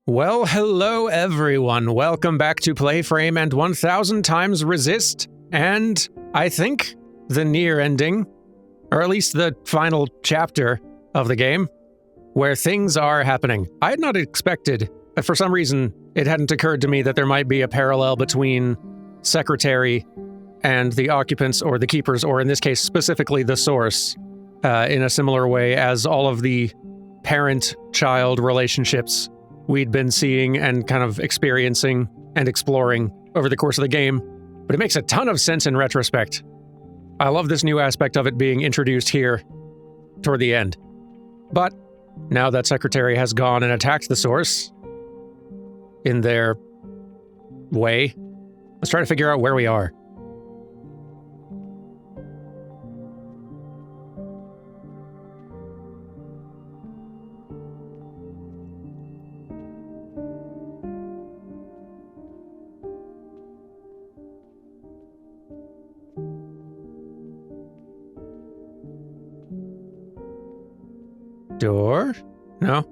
Well, hello everyone. Welcome back to PlayFrame and 1000xRESIST, and I think the near ending, or at least the final chapter of the game, where things are happening. I had not expected, for some reason, it hadn't occurred to me that there might be a parallel between Secretary and the occupants or the keepers, or in this case specifically the source, in a similar way as all of the parent-child relationships we'd been seeing and kind of experiencing and exploring over the course of the game, but it makes a ton of sense in retrospect. I love this new aspect of it being introduced here toward the end. But now that Secretary has gone and attacked the source in their way, let's try to figure out where we are. Door? No.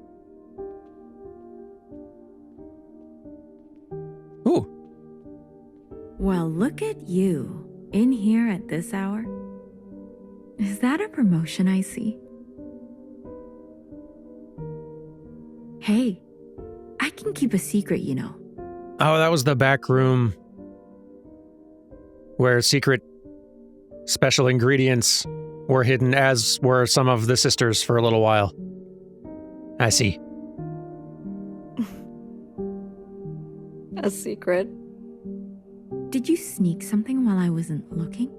Ooh. Well, look at you. In here at this hour? Is that a promotion I see? Hey, I can keep a secret, you know. Oh, that was the back room where secret special ingredients were hidden, as were some of the sisters for a little while. I see. A secret? Did you sneak something while I wasn't looking?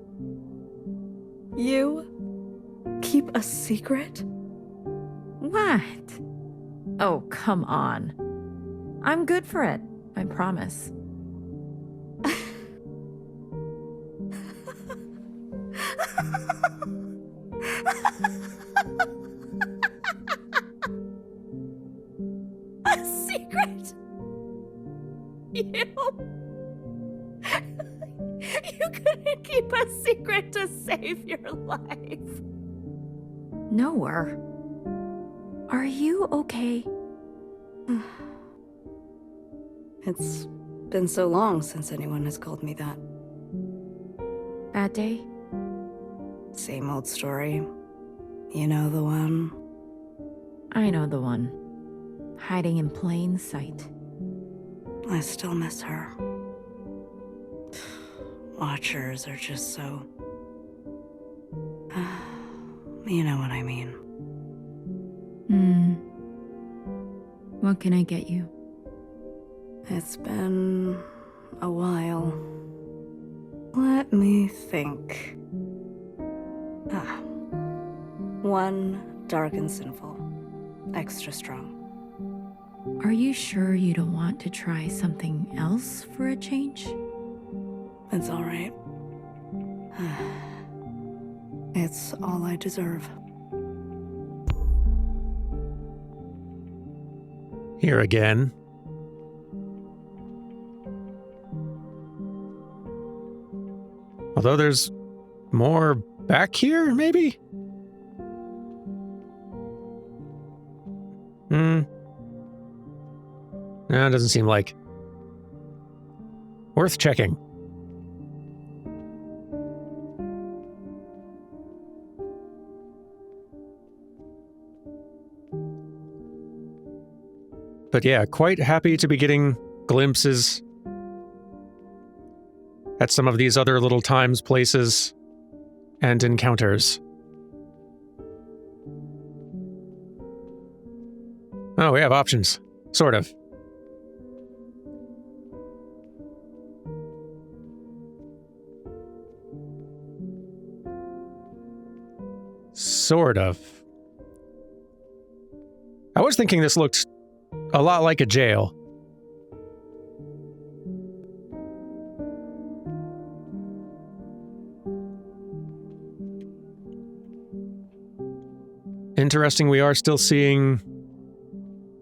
You keep a secret? What? Oh, come on. I'm good for it, I promise. A secret? You couldn't keep a secret to save your life. Nowhere. Are you okay? It's been so long since anyone has called me that. Bad day? Same old story. You know the one? I know the one. Hiding in plain sight. I still miss her. Watchers are just so... you know what I mean. What can I get you? It's been a while. Let me think. One dark and sinful. Extra strong. Are you sure you don't want to try something else for a change? It's all right. It's all I deserve. Here again. Although there's more back here, maybe? No, it doesn't seem like. Worth checking. But yeah, quite happy to be getting glimpses at some of these other little times, places, and encounters. Oh, we have options. Sort of. Sort of. I was thinking this looked a lot like a jail. Interesting, we are still seeing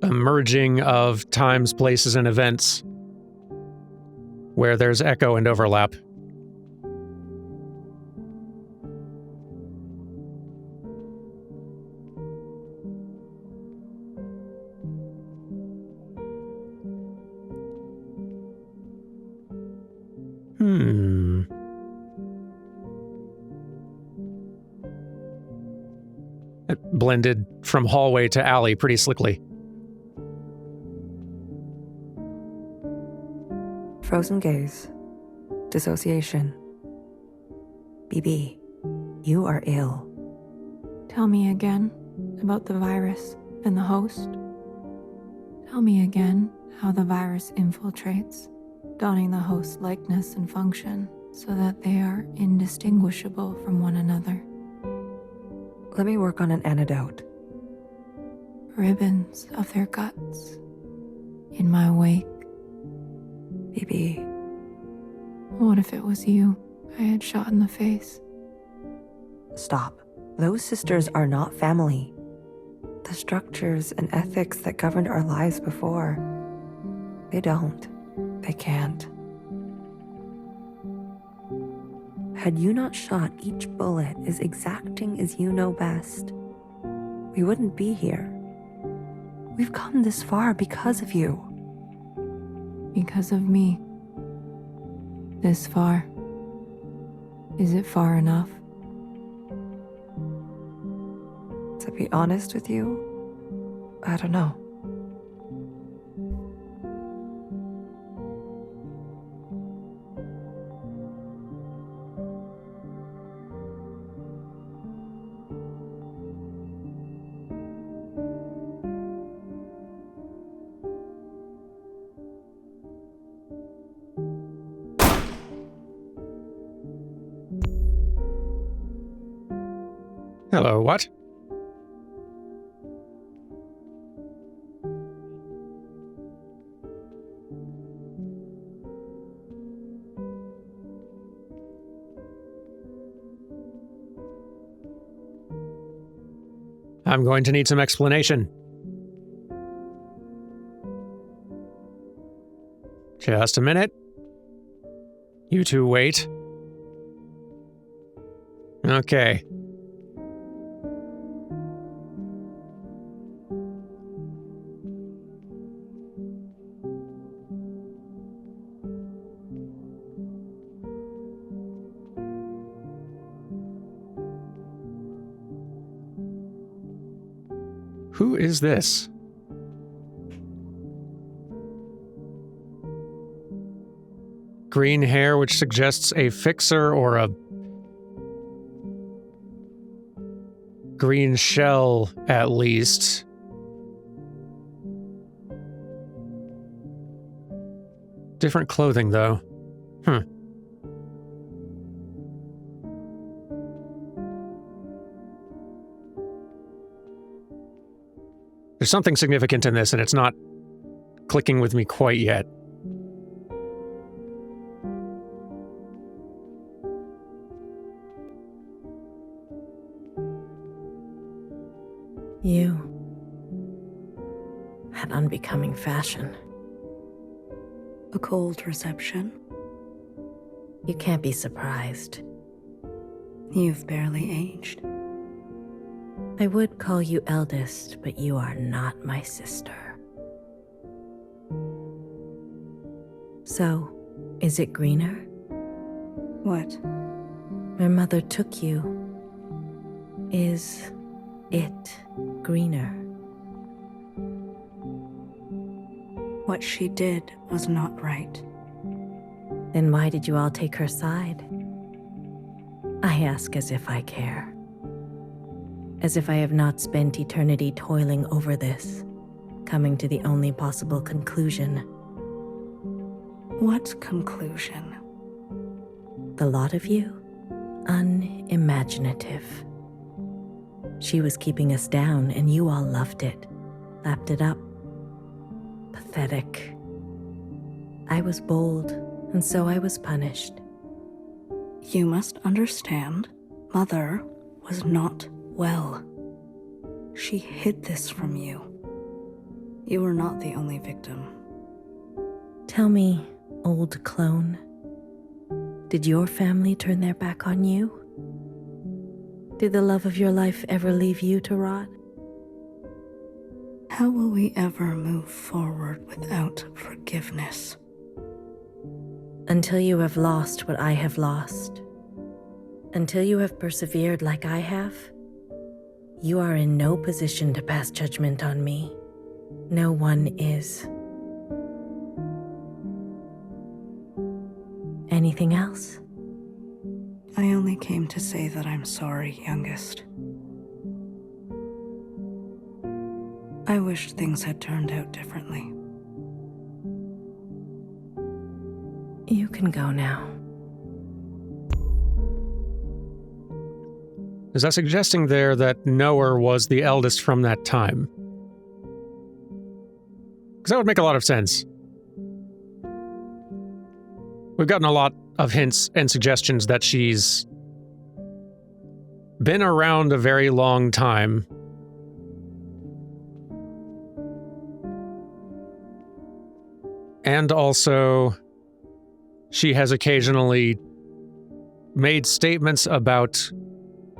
a merging of times, places, and events where there's echo and overlap. It blended from hallway to alley pretty slickly. Frozen gaze. Dissociation. BB, you are ill. Tell me again about the virus and the host. Tell me again how the virus infiltrates, donning the host's likeness and function so that they are indistinguishable from one another. Let me work on an antidote. Ribbons of their guts in my wake. BB, What if it was you I had shot in the face? stop. Those sisters are not family. The structures and ethics that governed our lives before, they don't. They can't. Had you not shot each bullet as exacting as you know best, we wouldn't be here. We've come this far because of you. Because of me. This far. Is it far enough? To be honest with you, I don't know. Hello, what? I'm going to need some explanation. Just a minute. You two wait. Okay. Who is this? Green hair, which suggests a fixer or a green shell, at least. Different clothing, though. There's something significant in this, and it's not clicking with me quite yet. You had unbecoming fashion. A cold reception. You can't be surprised. You've barely aged. I would call you eldest, but you are not my sister. So, is it greener? What? Where mother took you, is it greener? What she did was not right. Then why did you all take her side? I ask as if I care. As if I have not spent eternity toiling over this, coming to the only possible conclusion. What conclusion? The lot of you? Unimaginative. She was keeping us down, and you all loved it, lapped it up. Pathetic. I was bold, and so I was punished. You must understand, Mother was not well. She hid this from you. You were not the only victim. Tell me, old clone, did your family turn their back on you? Did the love of your life ever leave you to rot? How will we ever move forward without forgiveness? A Until you have lost what I have lost, until you have persevered like I have, you are in no position to pass judgment on me. No one is. Anything else? I only came to say that I'm sorry, youngest. I wish things had turned out differently. You can go now. Is that suggesting there that Noah was the eldest from that time? Because that would make a lot of sense. We've gotten a lot of hints and suggestions that she's been around a very long time. And also, she has occasionally made statements about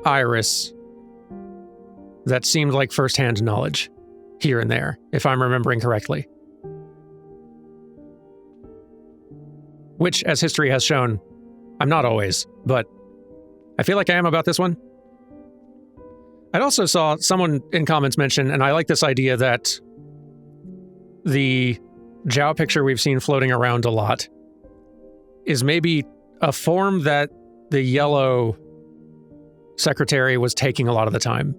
Iris that seemed like firsthand knowledge here and there, if I'm remembering correctly. Which, as history has shown, I'm not always, but I feel like I am about this one. I also saw someone in comments mention, and I like this idea, that the Zhao picture we've seen floating around a lot is maybe a form that the yellow secretary was taking a lot of the time.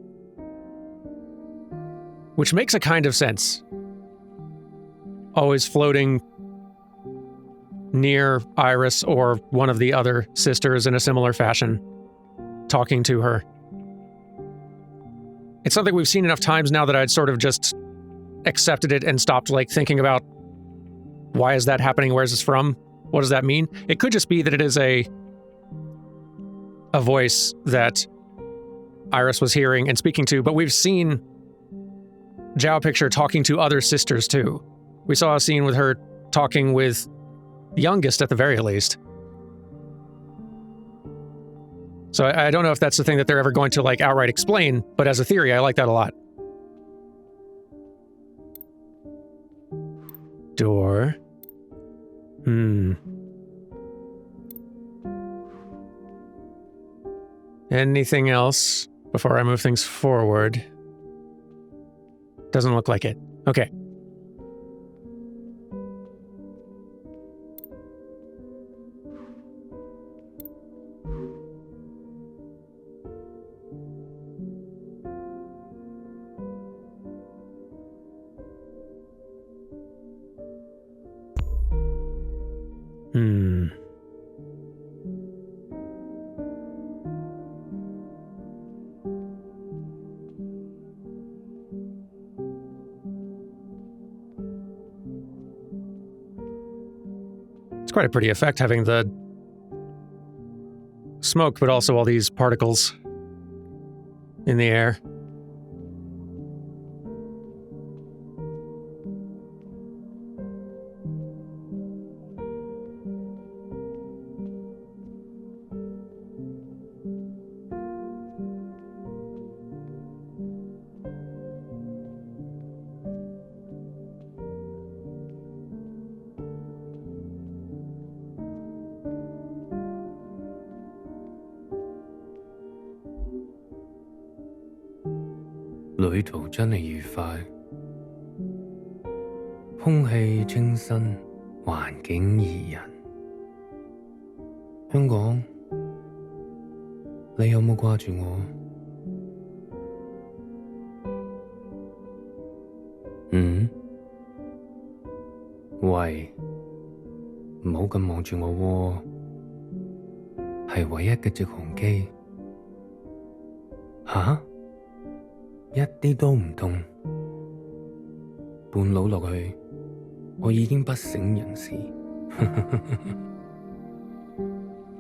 Which makes a kind of sense. Always floating near Iris or one of the other sisters in a similar fashion, talking to her. It's something we've seen enough times now that I'd sort of just accepted it and stopped thinking about, why is that happening? Where is this from? What does that mean? It could just be that it is a voice that Iris was hearing and speaking to, but we've seen Zhao picture talking to other sisters too. We saw a scene with her talking with the youngest at the very least. So I don't know if that's the thing that they're ever going to outright explain, but as a theory, I like that a lot. Door. Anything else before I move things forward? Doesn't look like it. Okay. It's quite a pretty effect having the smoke, but also all these particles in the air.旅途真係愉快，空氣清新，環境宜人。香港，你有冇掛住我？喂，唔好咁望住我喎，係唯一嘅直航機。吓？一啲都唔痛，半路落去，我已經不省人事，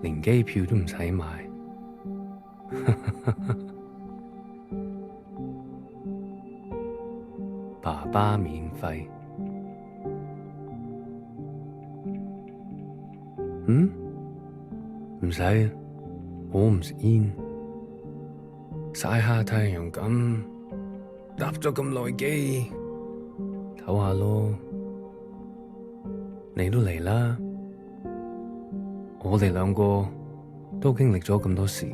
連機票都唔使買。爸爸免費。唔使，我唔食煙，曬下太陽咁。搭咗咁耐機，唞下咯。你都嚟啦，我哋兩個都經歷咗咁多事。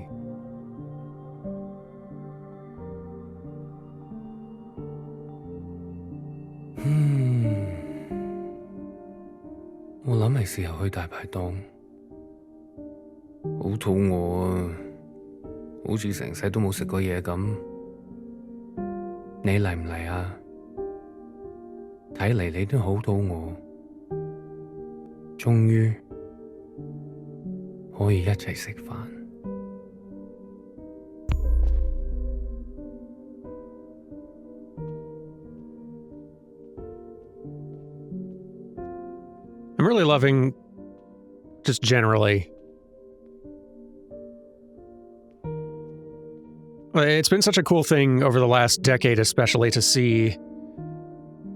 我諗係時候去大排檔。好肚餓啊，好似成世都冇食過嘢咁。你嚟唔嚟啊？睇嚟你都好肚餓，終於可以一齊食飯。I'm really loving, just generally, it's been such a cool thing over the last decade, especially to see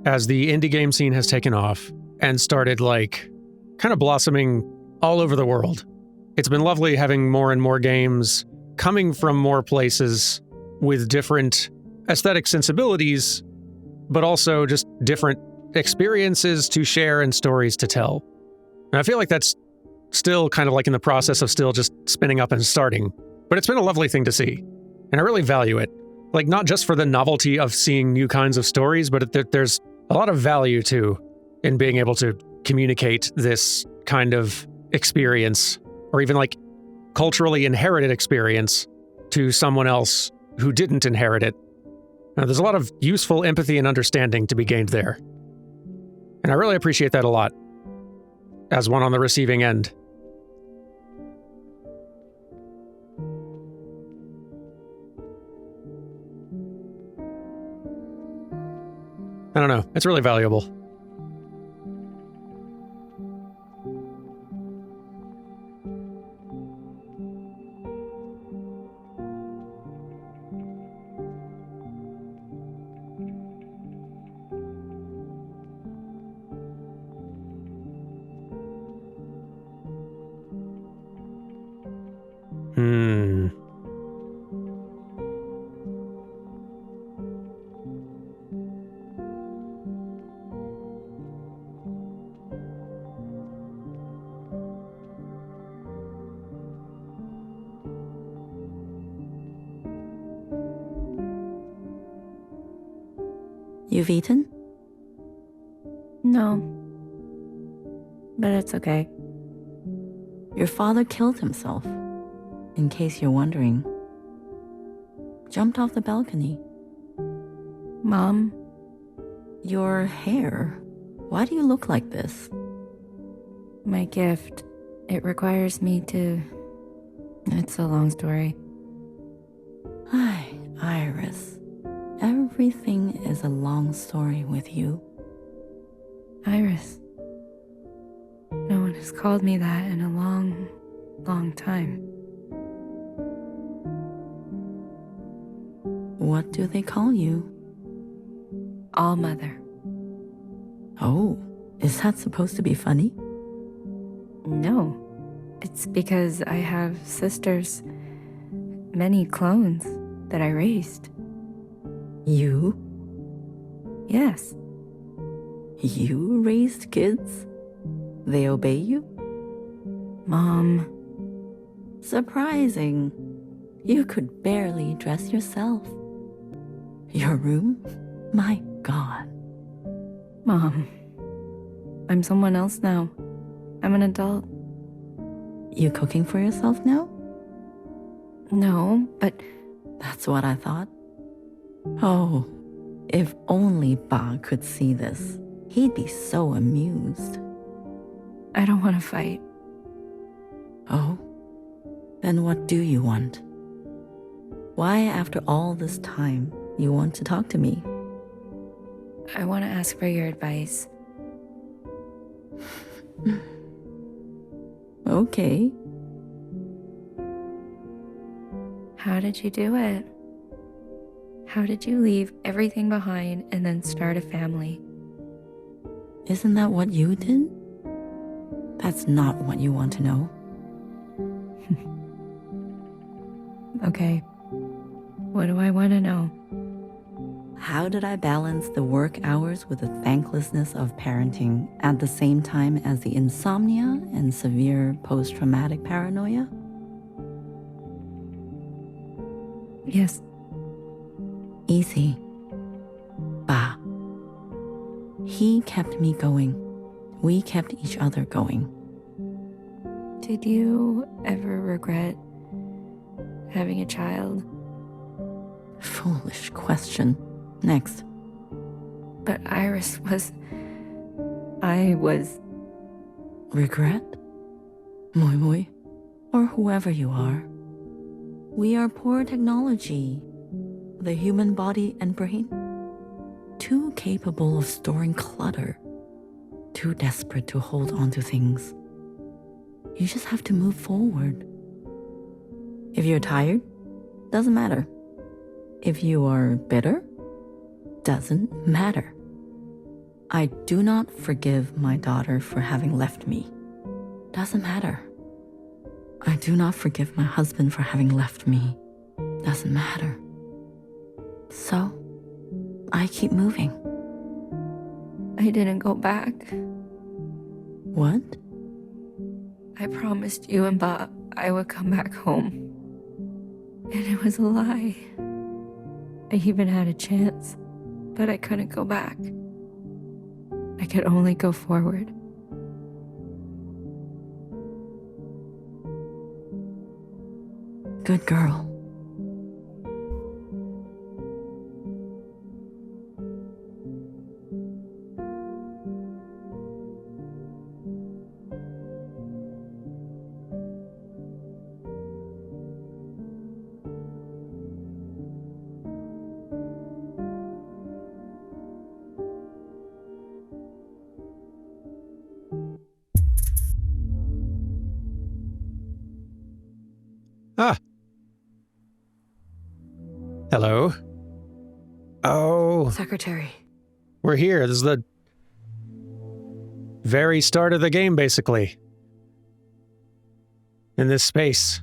as the indie game scene has taken off and started like kind of blossoming all over the world. It's been lovely having more and more games coming from more places with different aesthetic sensibilities, but also just different experiences to share and stories to tell. And I feel like that's still kind of like in the process of still just spinning up and starting, but it's been a lovely thing to see. And I really value it. Like, not just for the novelty of seeing new kinds of stories, but there's a lot of value, too, in being able to communicate this kind of experience, or even, like, culturally inherited experience to someone else who didn't inherit it. Now, there's a lot of useful empathy and understanding to be gained there. And I really appreciate that a lot, as one on the receiving end. I don't know. It's really valuable. You've eaten? No. But it's okay. Your father killed himself, in case you're wondering. Jumped off the balcony. Mom? Your hair. Why do you look like this? My gift. It requires me to... It's a long story. Ay, Iris. Everything is a long story with you. Iris. No one has called me that in a long, long time. What do they call you? All Mother. Oh, is that supposed to be funny? No. It's because I have sisters, many clones that I raised. You? Yes. You raised kids? They obey you? Mom. Surprising. You could barely dress yourself. Your room? My God. Mom. I'm someone else now. I'm an adult. You cooking for yourself now? No, but... That's what I thought. Oh, if only Ba could see this. He'd be so amused. I don't want to fight. Oh? Then what do you want? Why, after all this time, you want to talk to me? I want to ask for your advice. Okay. How did you do it? How did you leave everything behind and then start a family? Isn't that what you did? That's not what you want to know. Okay. What do I want to know? How did I balance the work hours with the thanklessness of parenting at the same time as the insomnia and severe post-traumatic paranoia? Yes. Easy. Bah. He kept me going. We kept each other going. Did you ever regret having a child? Foolish question. Next. But I was... Regret? Moi moi? Or whoever you are. We are poor technology. The human body and brain. Too capable of storing clutter. Too desperate to hold on to things. You just have to move forward. If you're tired, doesn't matter. If you are bitter, doesn't matter. I do not forgive my daughter for having left me. Doesn't matter. I do not forgive my husband for having left me. Doesn't matter. So, I keep moving. I didn't go back. What? I promised you and Bob I would come back home. And it was a lie. I even had a chance, but I couldn't go back. I could only go forward. Good girl. Ah. Hello. Oh, Secretary. we're here. This is the very start of the game, basically. In this space.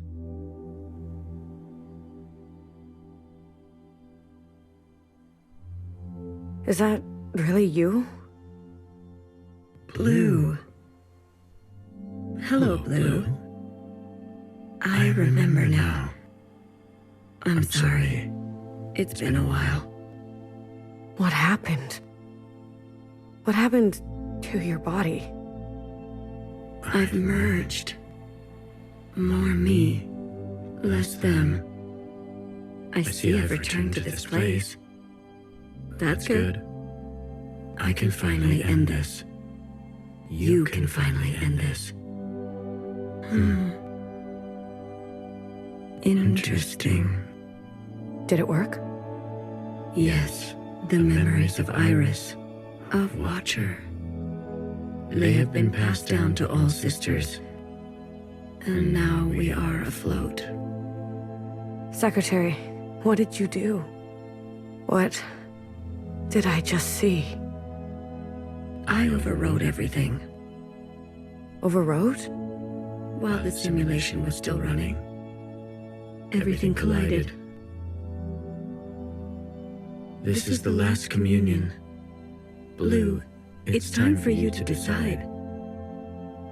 Is that really you? Blue. Hello, Blue. I remember now. I'm sorry. It's been a while. What happened? What happened to your body? I've merged. More me, less them. I see I've returned to this place. That's good. I can finally end this. You can finally end this. Interesting. Did it work? Yes, the memories of Iris, of Watcher. They have been passed down to all sisters. And now we are afloat. Secretary, what did you do? What did I just see? I overrode everything. Overrode? While the simulation was still running, everything collided. This is the last communion. Blue, it's time for you to decide.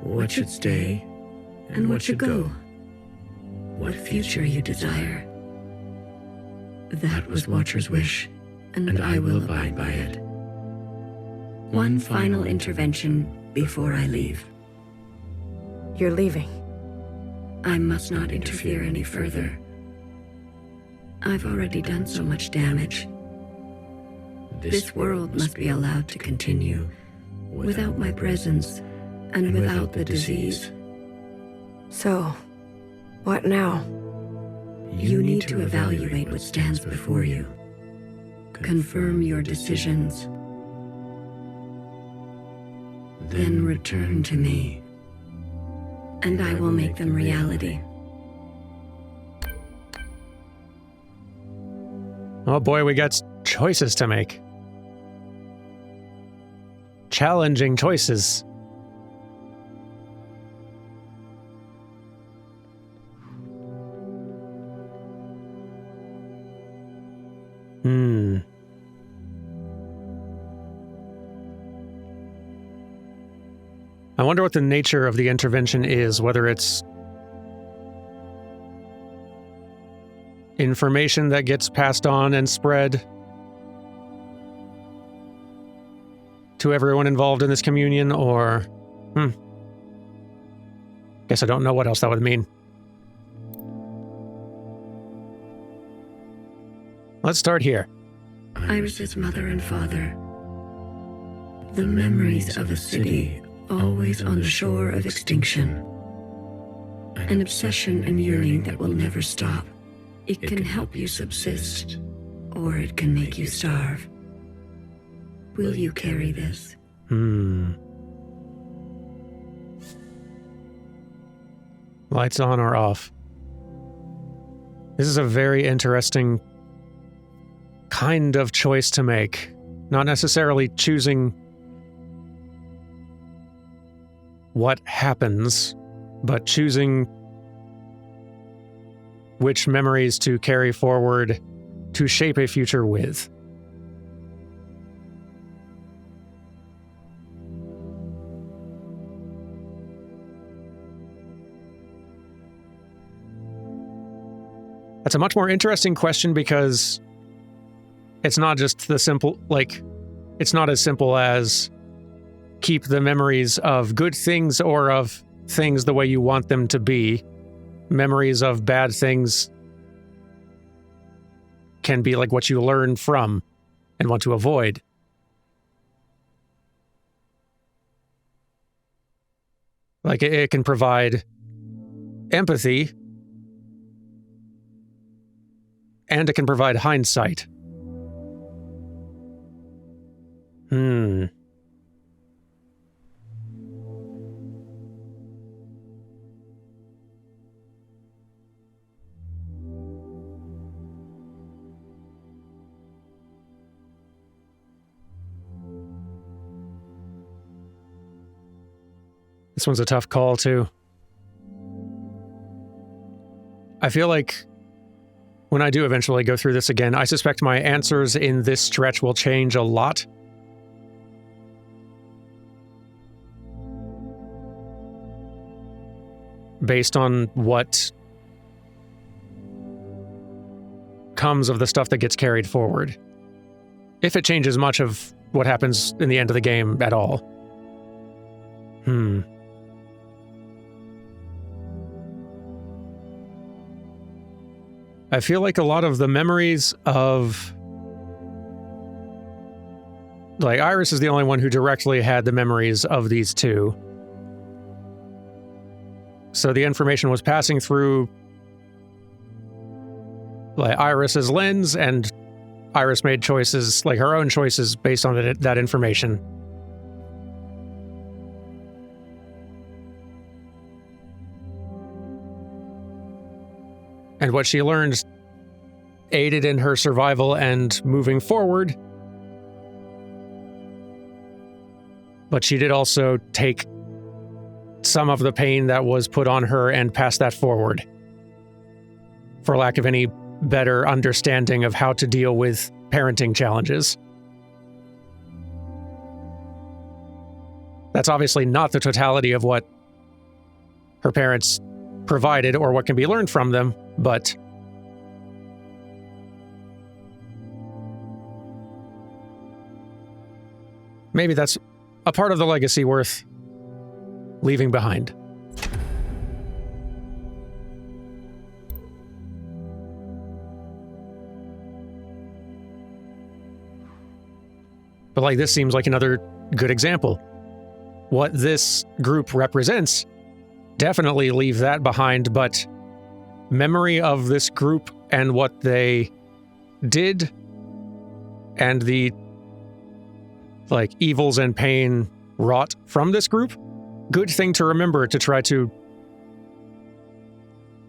What should stay and what should go? What future you desire? That was Watcher's wish, and I will abide by it. One final intervention before I leave. You're leaving. I must not interfere any further. I've already done so much damage. This world must be allowed to continue without my presence and without the disease. So, what now? You need to evaluate what stands before you. Confirm your decisions. Then return to me, and I will make them reality. Oh boy, we got choices to make. Challenging choices. I wonder what the nature of the intervention is, whether it's information that gets passed on and spread to everyone involved in this communion, or... Guess I don't know what else that would mean. Let's start here. Iris's mother and father. The memories of a city always on the shore of extinction. An obsession and yearning that will never stop. It can help you subsist, or it can make you starve. Will you carry this? Lights on or off? This is a very interesting kind of choice to make. Not necessarily choosing what happens, but choosing which memories to carry forward to shape a future with. That's a much more interesting question because it's not just the simple, it's not as simple as keep the memories of good things or of things the way you want them to be. Memories of bad things can be like what you learn from and want to avoid. Like it can provide empathy, and it can provide hindsight. This one's a tough call, too. I feel like when I do eventually go through this again, I suspect my answers in this stretch will change a lot. Based on what comes of the stuff that gets carried forward. If it changes much of what happens in the end of the game at all. I feel like a lot of the memories of... Iris is the only one who directly had the memories of these two. So the information was passing through Iris's lens, and Iris made choices, her own choices based on that information. And what she learned aided in her survival and moving forward. But she did also take some of the pain that was put on her and pass that forward. For lack of any better understanding of how to deal with parenting challenges. That's obviously not the totality of what her parents provided or what can be learned from them, but maybe that's a part of the legacy worth leaving behind. But this seems like another good example. What this group represents, definitely leave that behind, but memory of this group and what they did and the evils and pain wrought from this group, good thing to remember to try to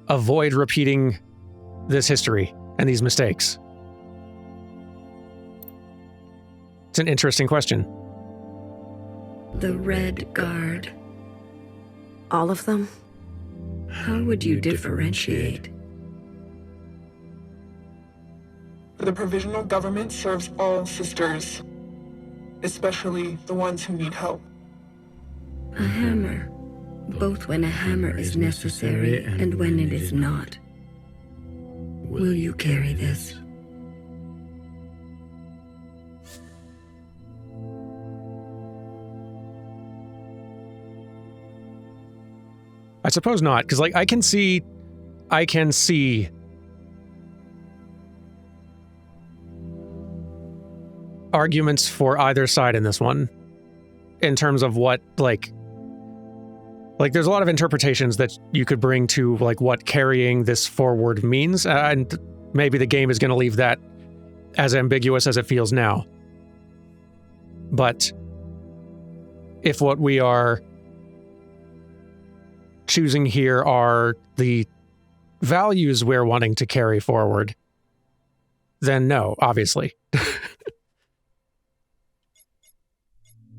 avoid repeating this history and these mistakes. It's an interesting question. The Red Guard. All of them? How would you differentiate? The provisional government serves all sisters, especially the ones who need help. A hammer, both when a hammer is necessary and when it is not. Will you carry this? I suppose not, because like I can see arguments for either side in this one, in terms of what like there's a lot of interpretations that you could bring to like what carrying this forward means, and maybe the game is going to leave that as ambiguous as it feels now. But if what we are choosing here are the values we're wanting to carry forward, then no, obviously.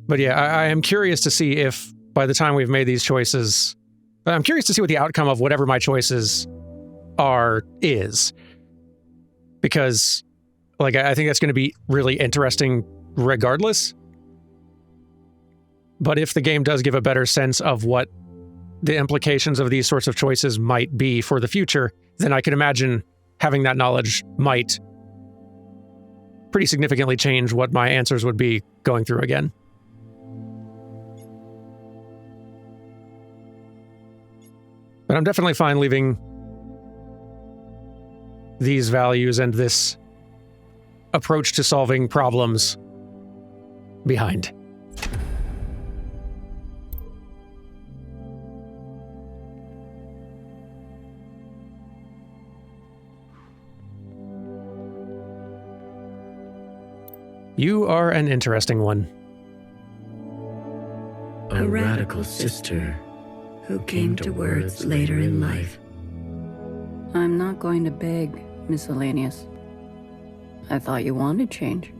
But yeah, I am curious to see if by the time we've made these choices, I'm curious to see what the outcome of whatever my choices is. Because like I think that's going to be really interesting regardless. But if the game does give a better sense of what the implications of these sorts of choices might be for the future, then I can imagine having that knowledge might pretty significantly change what my answers would be going through again. But I'm definitely fine leaving these values and this approach to solving problems behind. You are an interesting one. A radical sister who came to words later in life. I'm not going to beg, Miscellaneous. I thought you wanted change.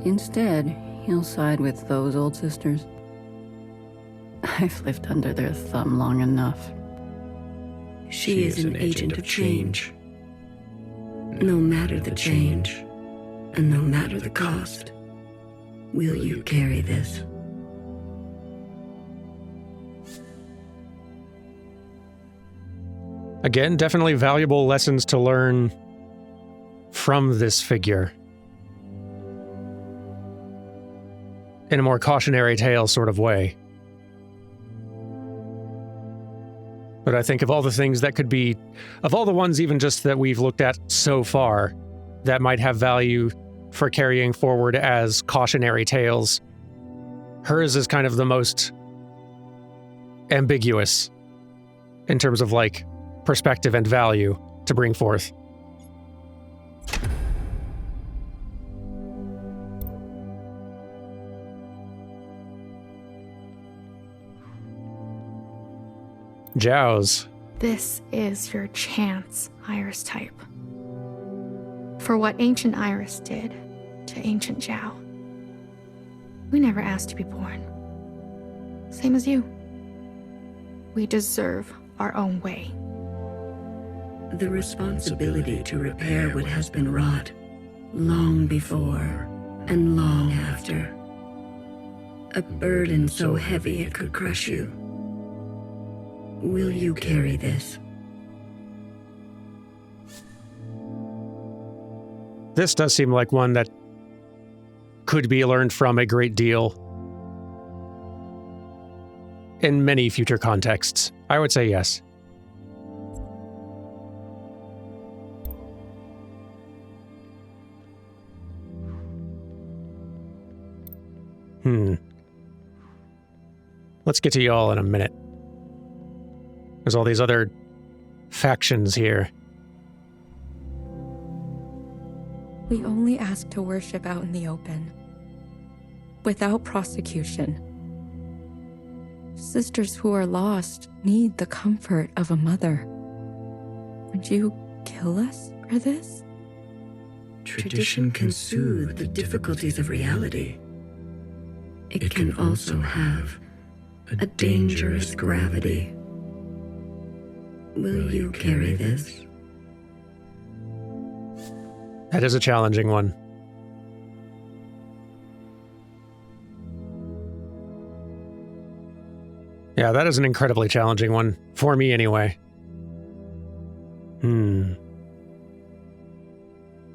Instead, you'll side with those old sisters. I've lived under their thumb long enough. She is an agent of change. No matter the change, and no matter the cost, will you carry this? Again, definitely valuable lessons to learn from this figure. In a more cautionary tale sort of way. But I think of all the things that could be, of all the ones even just that we've looked at so far, that might have value for carrying forward as cautionary tales, hers is kind of the most ambiguous in terms of like perspective and value to bring forth. Jows. This is your chance, Iris type. For what ancient Iris did to ancient Zhao. We never asked to be born. Same as you. We deserve our own way. The responsibility to repair what has been wrought, long before and long after. A burden so heavy it could crush you. Will you carry this? This does seem like one that could be learned from a great deal in many future contexts. I would say yes. Let's get to y'all in a minute. There's all these other factions here. We only ask to worship out in the open, without prosecution. Sisters who are lost need the comfort of a mother. Would you kill us for this? Tradition can soothe the difficulties of reality. It can also have a dangerous gravity. Will you carry this? That is a challenging one. Yeah, that is an incredibly challenging one. For me, anyway.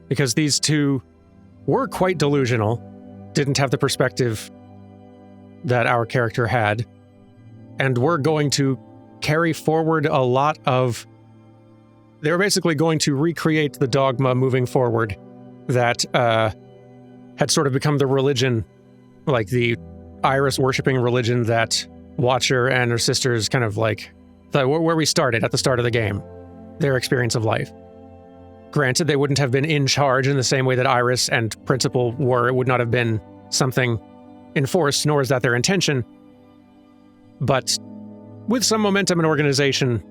Because these two were quite delusional, didn't have the perspective that our character had, and were going to carry forward a lot of... They were basically going to recreate the dogma moving forward that had sort of become the religion, like the Iris-worshipping religion that Watcher and her sisters kind of like... where we started at the start of the game, their experience of life. Granted, they wouldn't have been in charge in the same way that Iris and Principal were. It would not have been something enforced, nor is that their intention. But with some momentum and organization,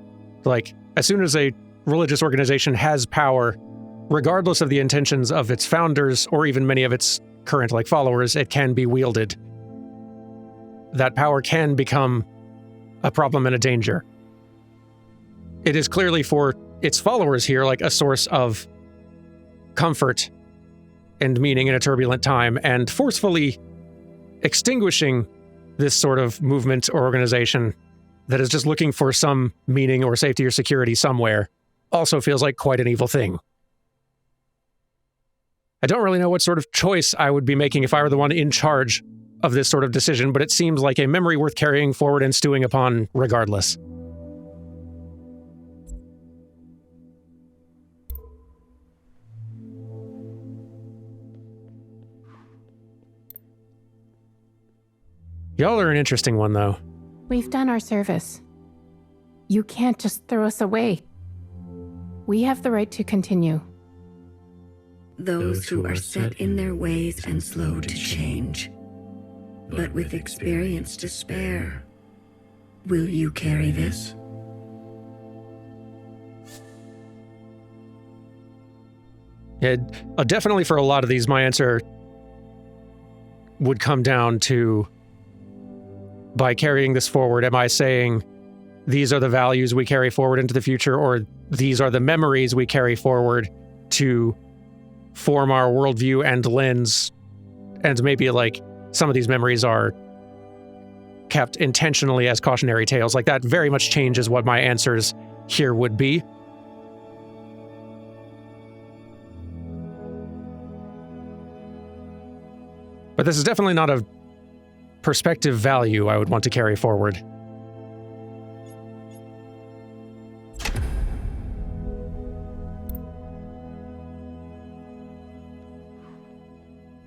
like, as soon as a religious organization has power, regardless of the intentions of its founders or even many of its current, like, followers, it can be wielded. That power can become a problem and a danger. It is clearly for its followers here, like, a source of comfort and meaning in a turbulent time, and forcefully extinguishing this sort of movement or organization that is just looking for some meaning or safety or security somewhere also feels like quite an evil thing. I don't really know what sort of choice I would be making if I were the one in charge of this sort of decision, but it seems like a memory worth carrying forward and stewing upon regardless. Y'all are an interesting one, though. We've done our service. You can't just throw us away. We have the right to continue. Those who are set in their ways and slow to change, but with experience to spare. Will you carry this? Yeah, definitely for a lot of these, my answer would come down to, by carrying this forward, am I saying these are the values we carry forward into the future, or these are the memories we carry forward to form our worldview and lens, and maybe, like, some of these memories are kept intentionally as cautionary tales. Like, that very much changes what my answers here would be. But this is definitely not a perspective value I would want to carry forward.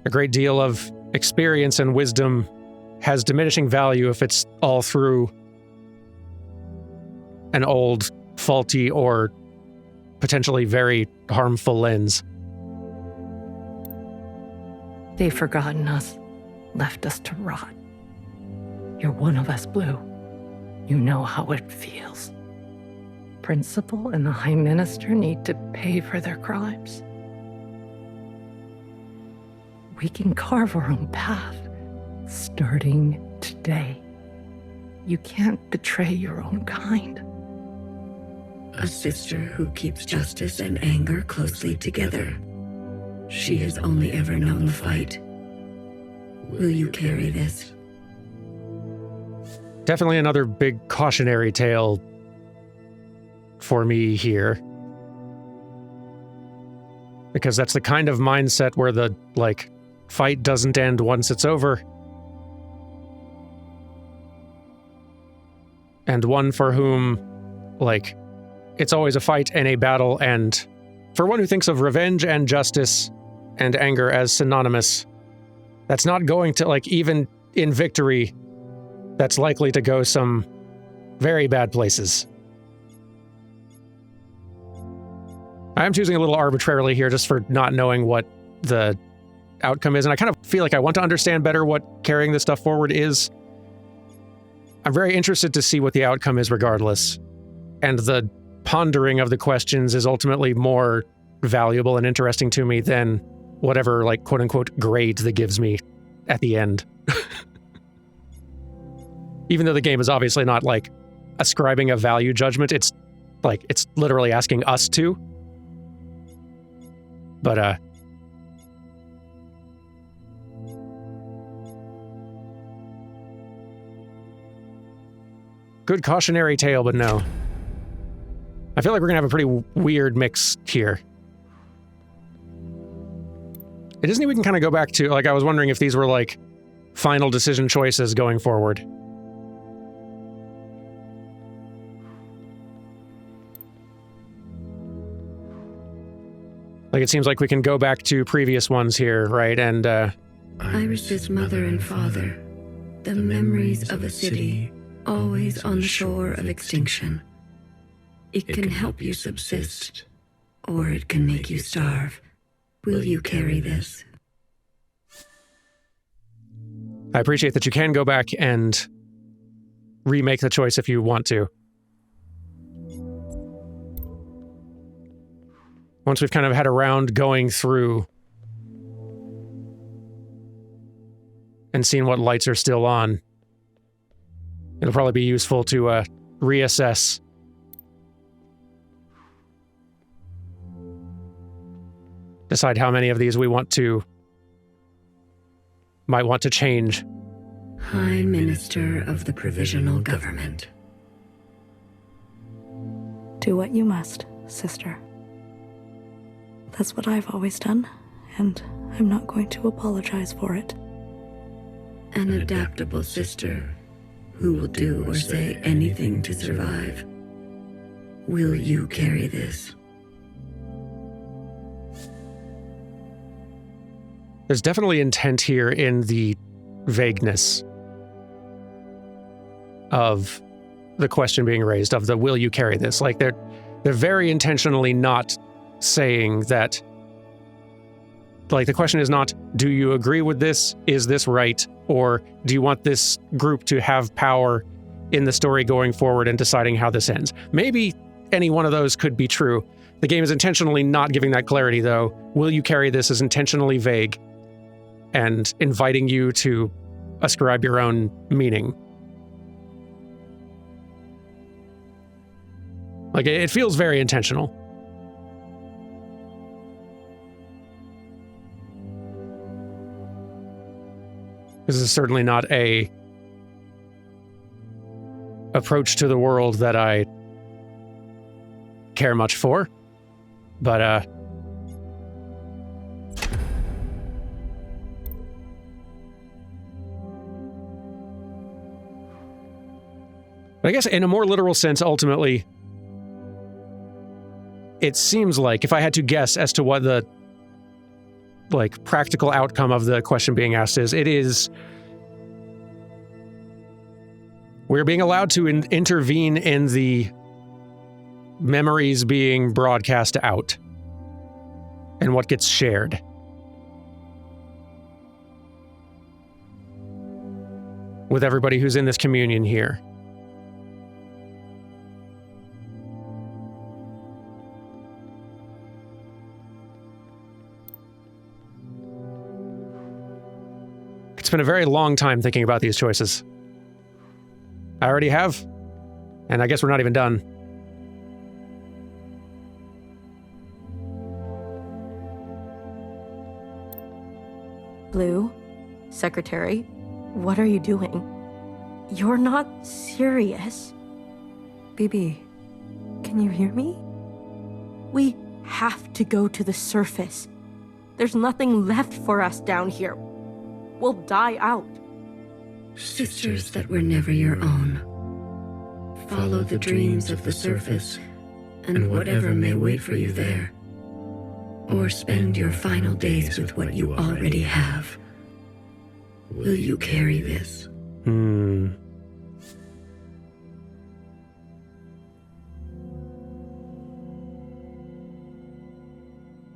A great deal of experience and wisdom has diminishing value if it's all through an old, faulty, or potentially very harmful lens. They've forgotten us, left us to rot. You're one of us, Blue. You know how it feels. Principal and the High Minister need to pay for their crimes. We can carve our own path, starting today. You can't betray your own kind. A sister who keeps justice and anger closely together. She has only ever known the fight. Will you carry this? Definitely another big cautionary tale for me here. Because that's the kind of mindset where the, like, fight doesn't end once it's over. And one for whom, like, it's always a fight and a battle, and for one who thinks of revenge and justice and anger as synonymous, that's not going to, like, even in victory, that's likely to go some very bad places. I am choosing a little arbitrarily here just for not knowing what the outcome is, and I kind of feel like I want to understand better what carrying this stuff forward is. I'm very interested to see what the outcome is regardless, and the pondering of the questions is ultimately more valuable and interesting to me than whatever, like, quote-unquote grade that gives me at the end. Even though the game is obviously not, like, ascribing a value judgment, it's literally asking us to. But, good cautionary tale, but no. I feel like we're gonna have a pretty weird mix here. It isn't even kind of go back to, like, I was wondering if these were, like, final decision choices going forward. Like, it seems like we can go back to previous ones here, right? And, Iris's mother and father, the memories of a city, always on the shore of extinction. It can help you subsist, or it can make you starve. Will you carry this? I appreciate that you can go back and remake the choice if you want to. Once we've kind of had a round going through and seen what lights are still on, it'll probably be useful to reassess. Decide how many of these we might want to change. High Minister of the Provisional Government. Do what you must, sister. That's what I've always done, and I'm not going to apologize for it. An adaptable sister who will do or say anything to survive. Will you carry this? There's definitely intent here in the vagueness of the question being raised, of the will you carry this? Like, they're very intentionally not saying that, like, the question is not, do you agree with this? Is this right? Or do you want this group to have power in the story going forward and deciding how this ends? Maybe any one of those could be true. The game is intentionally not giving that clarity, though. Will you carry this is intentionally vague and inviting you to ascribe your own meaning. Like, it feels very intentional. This is certainly not a approach to the world that I care much for, but I guess in a more literal sense, ultimately, it seems like, if I had to guess as to what the, like, practical outcome of the question being asked is, it is we're being allowed to intervene in the memories being broadcast out and what gets shared. With everybody who's in this communion here. It's been a very long time thinking about these choices. I already have, and I guess we're not even done. Blue, Secretary, what are you doing? You're not serious. BB, can you hear me? We have to go to the surface. There's nothing left for us down here. We'll die out. Sisters that were never your own. Follow the dreams of the surface and whatever may wait for you there. Or spend your final days with what you already have. Will you carry this?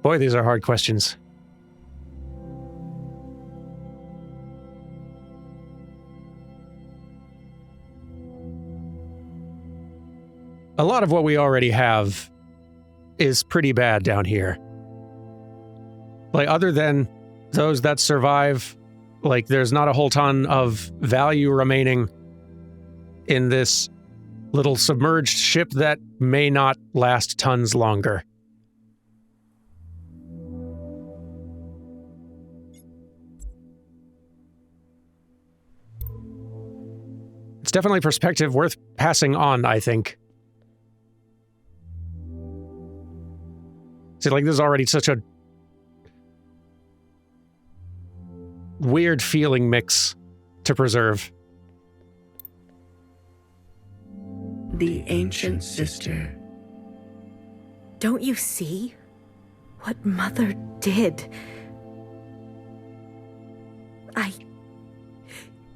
Boy, these are hard questions. A lot of what we already have is pretty bad down here. Like, other than those that survive, like, there's not a whole ton of value remaining in this little submerged ship that may not last tons longer. It's definitely perspective worth passing on, I think. See, like, this is already such a weird feeling mix to preserve. The ancient sister. Don't you see what Mother did?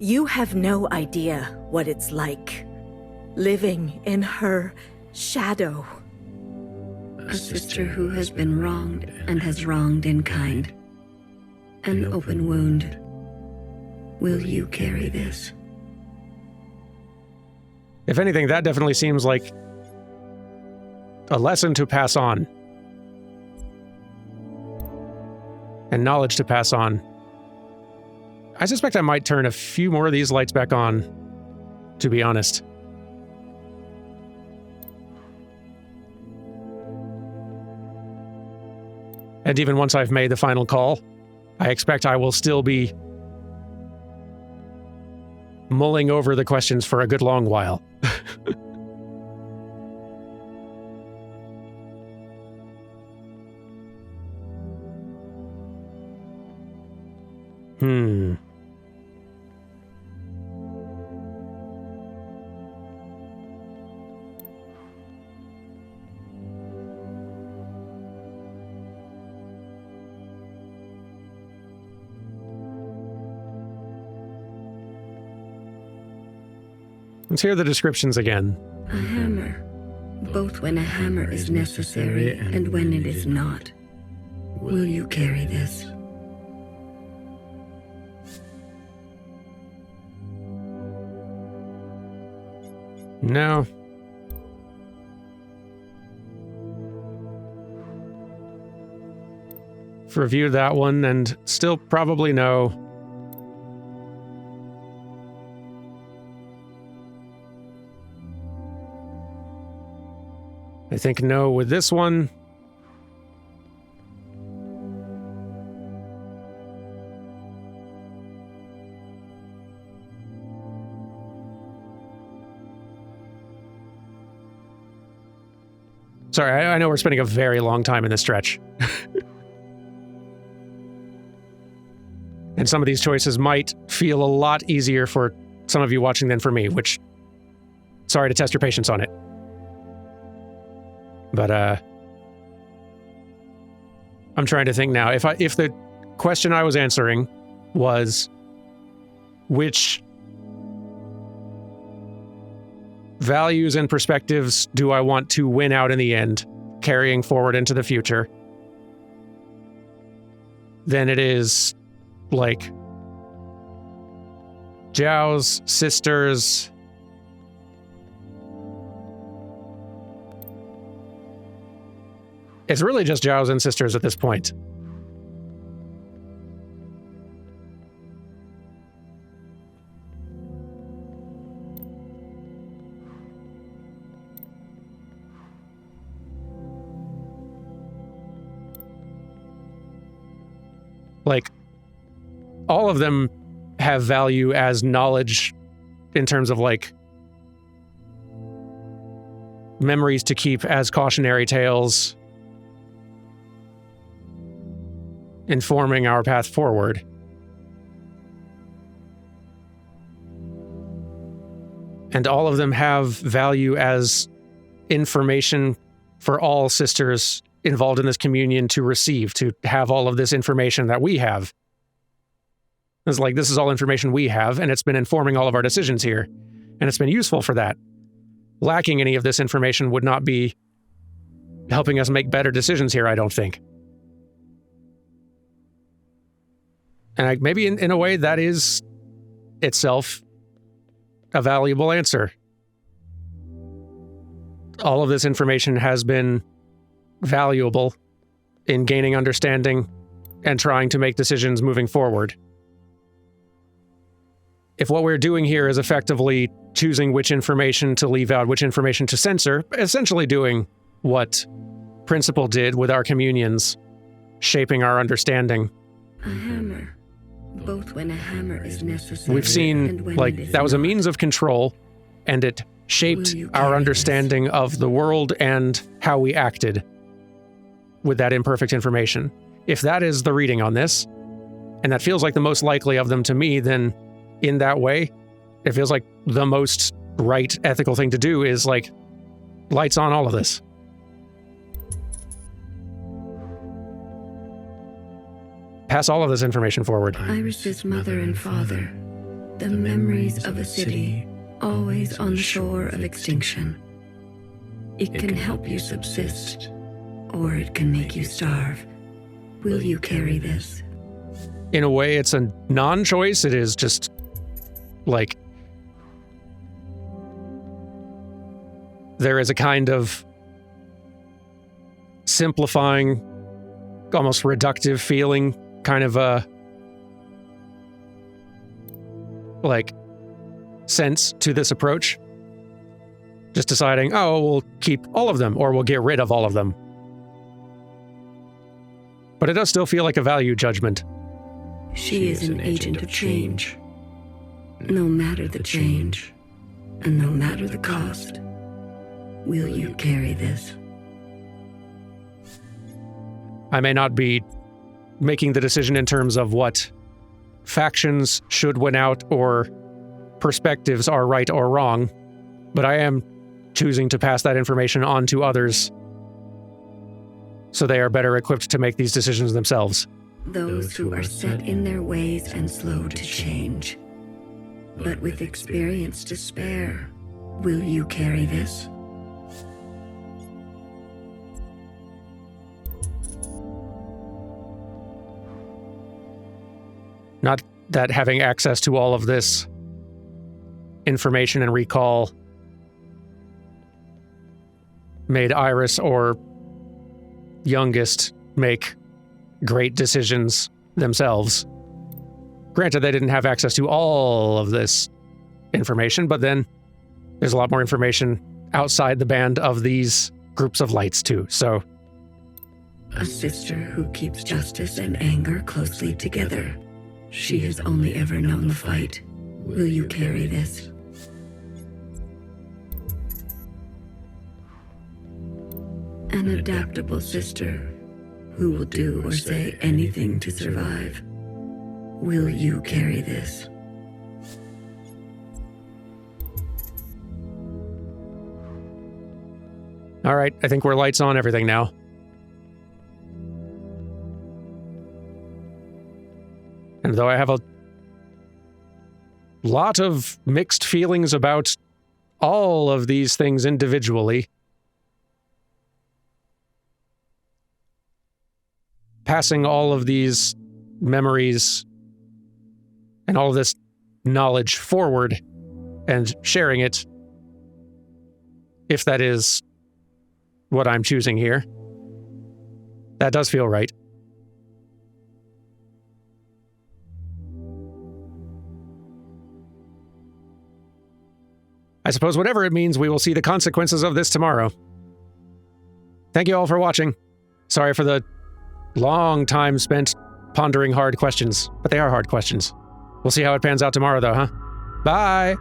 You have no idea what it's like living in her shadow. A sister who has been wronged and has wronged in kind. An open wound. Will you carry this? If anything, that definitely seems like a lesson to pass on. And knowledge to pass on. I suspect I might turn a few more of these lights back on, to be honest. And even once I've made the final call, I expect I will still be mulling over the questions for a good long while. Let's hear the descriptions again. A hammer, both when a hammer is necessary and when it is not. Will you carry this? No. I've reviewed that one and still probably no. I think no with this one. Sorry, I know we're spending a very long time in this stretch. And some of these choices might feel a lot easier for some of you watching than for me, which, sorry to test your patience on it. But, I'm trying to think now. If the question I was answering was, which values and perspectives do I want to win out in the end, carrying forward into the future, then it is, like, Zhao's sisters. It's really just Zhao's and sisters at this point. Like, all of them have value as knowledge in terms of, like, memories to keep as cautionary tales, informing our path forward. And all of them have value as information for all sisters involved in this communion to receive, to have all of this information that we have. It's like, this is all information we have, and it's been informing all of our decisions here. And it's been useful for that. Lacking any of this information would not be helping us make better decisions here, I don't think. And maybe in a way that is itself a valuable answer. All of this information has been valuable in gaining understanding and trying to make decisions moving forward. If what we're doing here is effectively choosing which information to leave out, which information to censor, essentially doing what Principal did with our communions, shaping our understanding. A hammer. Both when a hammer is necessary. We've seen, like, that was a means of control and it shaped our understanding of the world and how we acted with that imperfect information. If that is the reading on this, and that feels like the most likely of them to me, then in that way, it feels like the most right ethical thing to do is like, lights on all of this. Pass all of this information forward. Iris's mother and father, the memories of a city always on the shore of extinction. It can help you subsist, or it can make you starve. Will you carry this? In a way, it's a non-choice. It is just like there is a kind of simplifying, almost reductive feeling, kind of a like sense to this approach. Just deciding, oh, we'll keep all of them or we'll get rid of all of them. But it does still feel like a value judgment. She is an agent of change. No matter the change, and no matter the cost, will you carry this? I may not be making the decision in terms of what factions should win out or perspectives are right or wrong, but I am choosing to pass that information on to others so they are better equipped to make these decisions themselves. Those who are set in their ways and slow to change, but with experience to spare, will you carry this? Not that having access to all of this information and recall made Iris or youngest make great decisions themselves. Granted, they didn't have access to all of this information, but then there's a lot more information outside the band of these groups of lights too, so... A sister who keeps justice and anger closely together. She has only ever known the fight. Will you carry this? An adaptable sister who will do or say anything to survive. Will you carry this? All right, I think we're lights on everything now. And though I have a lot of mixed feelings about all of these things individually, passing all of these memories and all of this knowledge forward and sharing it, if that is what I'm choosing here, that does feel right. I suppose whatever it means, we will see the consequences of this tomorrow. Thank you all for watching. Sorry for the long time spent pondering hard questions, but they are hard questions. We'll see how it pans out tomorrow, though, huh? Bye!